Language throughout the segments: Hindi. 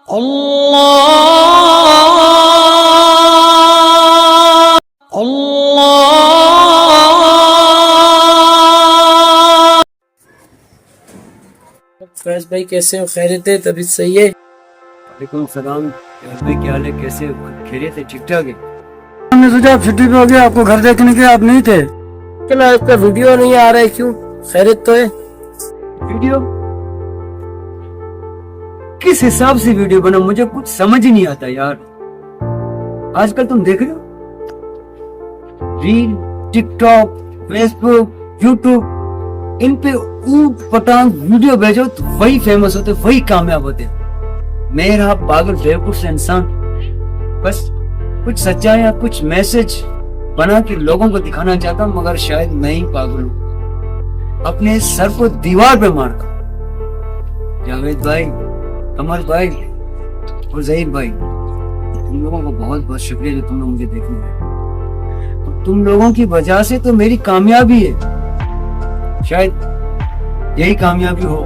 अल्लाह अल्लाह। फैज भाई कैसे हो? खैरियत है? तबीयत सही है? वालेकुम सलाम भाई, क्या हाल है? कैसे हो? खैरियत है? ठीक ठाक है। हमने सोचा आप छुट्टी पे हो गए, आपको घर देखने के आप नहीं थे। चलो आपका वीडियो नहीं आ रहा है, क्यों? खैरियत तो है? वीडियो किस हिसाब से वीडियो बना, मुझे कुछ समझ ही नहीं आता यार। आजकल तुम देख रहे हो रील, टिकटॉक, फेसबुक, यूट्यूब, इन पे ऊट पटांग वीडियो भेजो तो वही फेमस होते, वही कामयाब होते। मेरा पागल बेवकूफ से इंसान बस कुछ सच्चाई या कुछ मैसेज बना के लोगों को दिखाना चाहता हूँ, मगर शायद मैं ही पागल हूँ। अपने सर को दीवार पे मारता। जावेद भाई, कमर भाई और जहीर भाई, तुम लोगों को बहुत बहुत शुक्रिया जो तुम लोग मुझे देखने आए। तुम लोगों की वजह से तो मेरी कामयाबी है, शायद यही कामयाबी हो।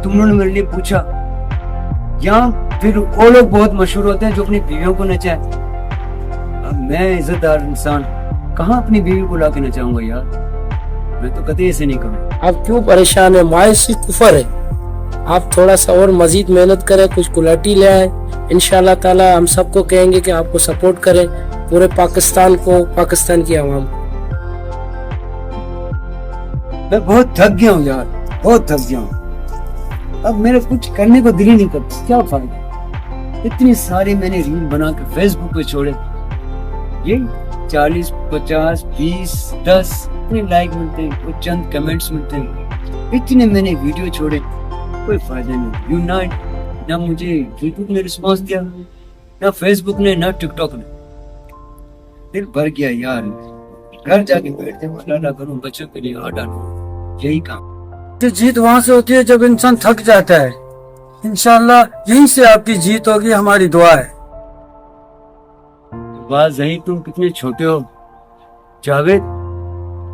तुम लोगों ने मेरे लिए पूछा, या फिर वो लोग बहुत मशहूर होते हैं जो अपनी बीवियों को नचाए। अब मैं इज्जतदार इंसान कहाँ अपनी बीवी को ला के नचाऊंगा यार, मैं तो कभी ऐसे नहीं करूँगा। आप क्यों परेशान है? मायूसी कुफर है। आप थोड़ा सा और मजीद मेहनत करें, कुछ क्वालिटी ले आए, इंशाल्लाह ताला हम सबको कहेंगे कि आपको सपोर्ट करें, पूरे पाकिस्तान को, पाकिस्तान की आवाम को। मैं बहुत थक गया हूँ यार, बहुत थक गया हूँ। अब मेरे कुछ करने को दिल ही नहीं करता, क्या फायदा। इतनी सारी मैंने रील बना के फेसबुक पे छोड़े, ये 40, 50, 20, 10 इतने लाइक मिलते हैं, कुछ चंद कमेंट्स मिलते हैं। इतने मैंने वीडियो छोड़े, कोई फायदा नहीं। ना मुझे यूट्यूब ने रिस्पॉन्स दिया, ना फेसबुक ने, ना टिकटॉक ने। दिल भर गया यार। घर जाके बैठते मलाना करूं, बच्चों के लिए आटा डालूं, यही काम। जीत वहाँ से होती है जब इंसान थक जाता है। इंशाल्लाह यहीं से आपकी जीत होगी, हमारी दुआ है। वाह जही, तुम कितने छोटे हो। जावेद,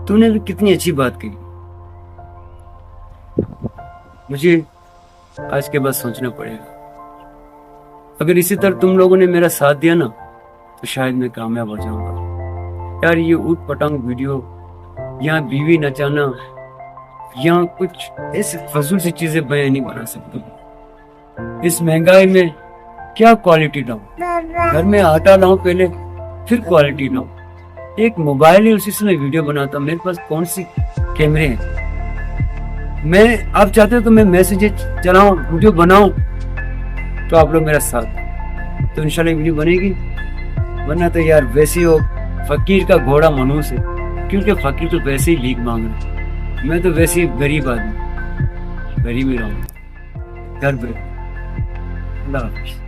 तूने भी कितनी अच्छी बात कही। मुझे आज के बाद सोचना पड़ेगा। अगर इसी तरह तुम लोगों ने मेरा साथ दिया ना, तो शायद मैं कामयाब हो जाऊंगा। यार ये ऊट पटांग वीडियो, यहाँ बीवी नचाना, यहाँ कुछ ऐसी फजूल सी चीजें बयां नहीं बना सकता। इस महंगाई में क्या क्वालिटी लाऊं? घर में आटा लाऊं पहले, फिर क्वालिटी लाऊं। एक मोबाइल है, उसी से मैं वीडियो बनाता हूं। मेरे पास कौन सी कैमरे हैं? मैं, आप चाहते हो तो मैं मैसेज चलाऊं, वीडियो बनाऊं, तो आप लोग मेरा साथ, तो इंशाल्लाह वीडियो बनेगी। वरना तो यार वैसे हो फकीर का घोड़ा मनूस है, क्योंकि फकीर तो वैसे ही भीख मांग रहा है। मैं तो वैसे ही गरीब आदमी, गरीब ही रहूंगा। घर पे अल्लाह हाफिज़।